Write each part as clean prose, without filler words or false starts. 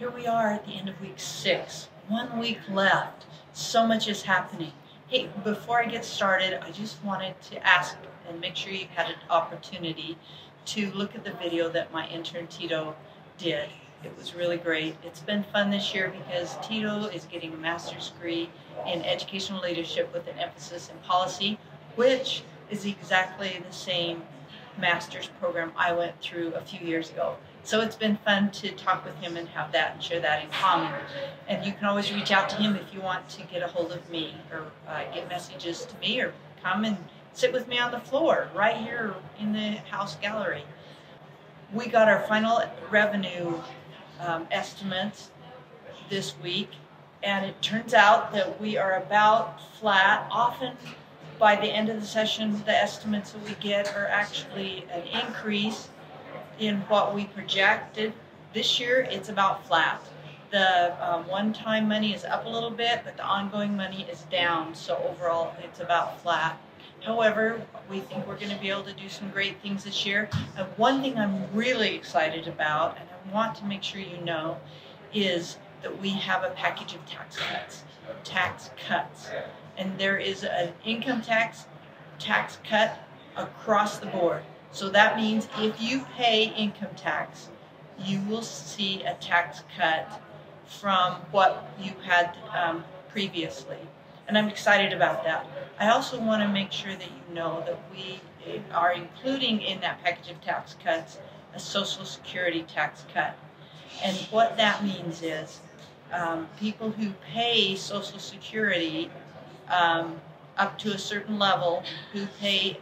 Here we are at the end of week 6. 1 week left. So much is happening. Hey, before I get started, I just wanted to ask and make sure you had an opportunity to look at the video that my intern Tito did. It was really great. It's been fun this year because Tito is getting a master's degree in educational leadership with an emphasis in policy, which is exactly the same master's program I went through a few years ago. So it's been fun to talk with him and have that and share that in common. And you can always reach out to him if you want to get a hold of me or get messages to me or come and sit with me on the floor right here in the house gallery. We got our final revenue estimates this week, and it turns out that we are about flat. Often by the end of the session, the estimates that we get are actually an increase in what we projected. This year, it's about flat. The one-time money is up a little bit, but the ongoing money is down. So overall, it's about flat. However, we think we're going to be able to do some great things this year. And one thing I'm really excited about, and I want to make sure you know, is that we have a package of tax cuts. And there is an income tax cut across the board. So that means if you pay income tax, you will see a tax cut from what you had previously. And I'm excited about that. I also want to make sure that you know that we are including in that package of tax cuts a Social Security tax cut. And what that means is people who pay Social Security up to a certain level, who pay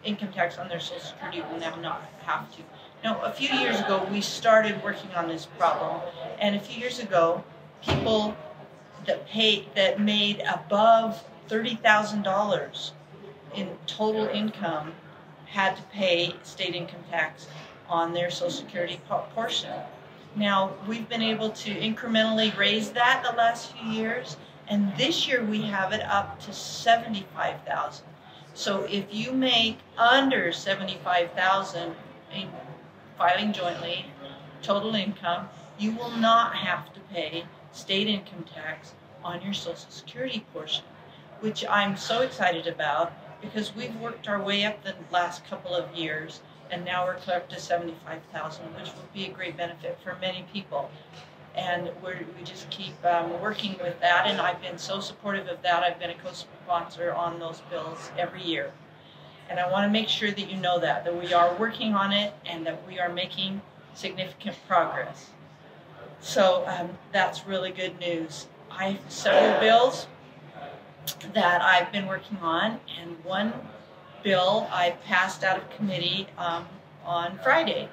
income tax on their Social Security, will now not have to. Now, a few years ago, we started working on this problem, and a few years ago, people that made above $30,000 in total income had to pay state income tax on their Social Security portion. Now, we've been able to incrementally raise that the last few years, and this year we have it up to $75,000. So if you make under $75,000 in filing jointly, total income, you will not have to pay state income tax on your Social Security portion, which I'm so excited about because we've worked our way up the last couple of years, and now we're clear up to $75,000, which will be a great benefit for many people. And we just keep working with that, and I've been so supportive of that. I've been a co-sponsor on those bills every year. And I want to make sure that you know that we are working on it and that we are making significant progress. So that's really good news. I have several bills that I've been working on, and one bill I passed out of committee on Friday.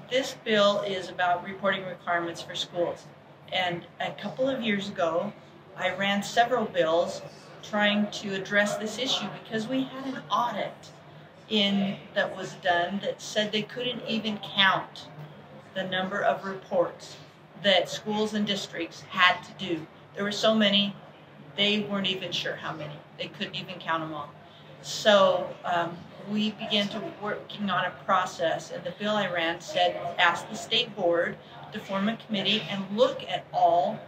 This bill is about reporting requirements for schools. And a couple of years ago, I ran several bills trying to address this issue because we had an audit that was done that said they couldn't even count the number of reports that schools and districts had to do. There were so many, they weren't even sure how many. They couldn't even count them all. So we began to working on a process, and the bill I ran said, ask the state board to form a committee and look at all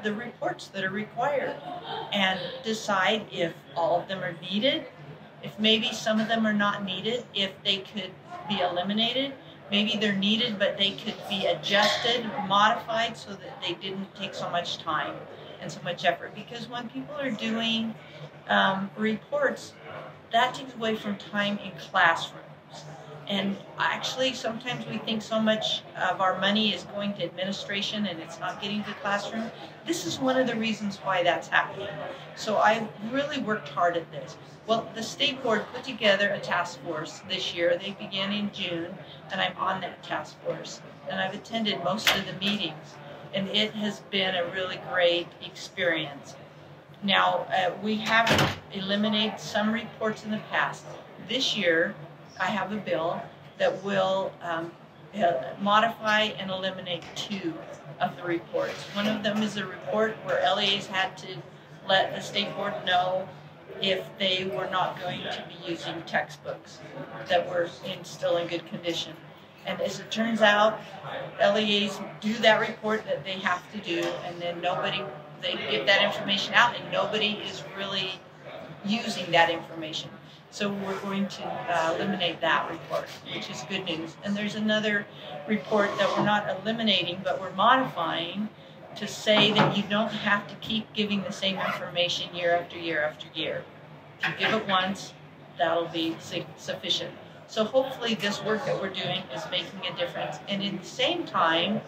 the reports that are required and decide if all of them are needed, if maybe some of them are not needed, if they could be eliminated. Maybe they're needed, but they could be adjusted, modified so that they didn't take so much time and so much effort. Because when people are doing reports, that takes away from time in classrooms. And actually, sometimes we think so much of our money is going to administration and it's not getting to the classroom. This is one of the reasons why that's happening. So I really worked hard at this. Well, the state board put together a task force this year. They began in June, and I'm on that task force. And I've attended most of the meetings, and it has been a really great experience. Now, we have eliminated some reports in the past. This year, I have a bill that will modify and eliminate 2 of the reports. One of them is a report where LEAs had to let the state board know if they were not going to be using textbooks that were still in good condition. And as it turns out, LEAs do that report that they have to do, and then they give that information out, and nobody is really using that information. So we're going to eliminate that report, which is good news. And there's another report that we're not eliminating, but we're modifying to say that you don't have to keep giving the same information year after year after year. If you give it once, that'll be sufficient. So hopefully this work that we're doing is making a difference. And in the same time,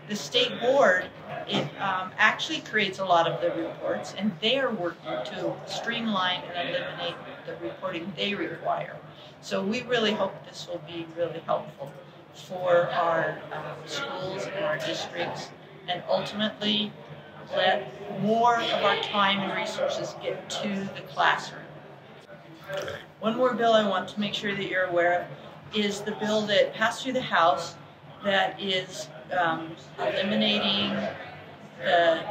the state board, it actually creates a lot of the reports, and they are working to streamline and eliminate the reporting they require. So we really hope this will be really helpful for our schools and our districts, and ultimately let more of our time and resources get to the classroom. One more bill I want to make sure that you're aware of is the bill that passed through the House that is eliminating the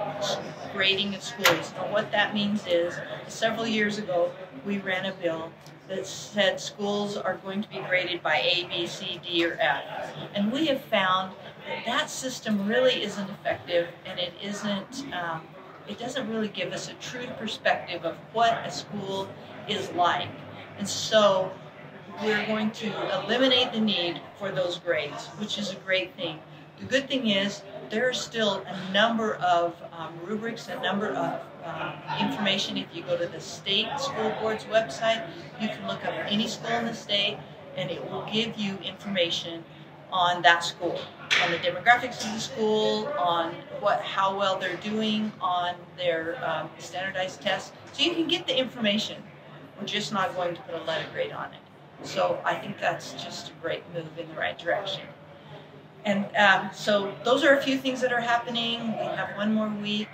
grading of schools. And what that means is, several years ago, we ran a bill that said schools are going to be graded by A, B, C, D, or F. And we have found that that system really isn't effective, and it doesn't really give us a true perspective of what a school is like. And so we're going to eliminate the need for those grades, which is a great thing. The good thing is there are still a number of rubrics, a number of information. If you go to the state school board's website, you can look up any school in the state, and it will give you information on that school, on the demographics of the school, on how well they're doing on their standardized tests. So you can get the information. We're just not going to put a letter grade on it. So I think that's just a great move in the right direction. And so those are a few things that are happening. We have one more week.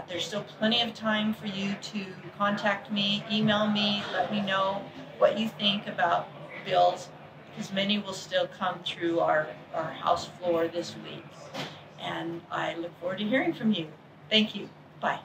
There's still plenty of time for you to contact me, email me, let me know what you think about bills, because many will still come through our House floor this week. And I look forward to hearing from you. Thank you. Bye.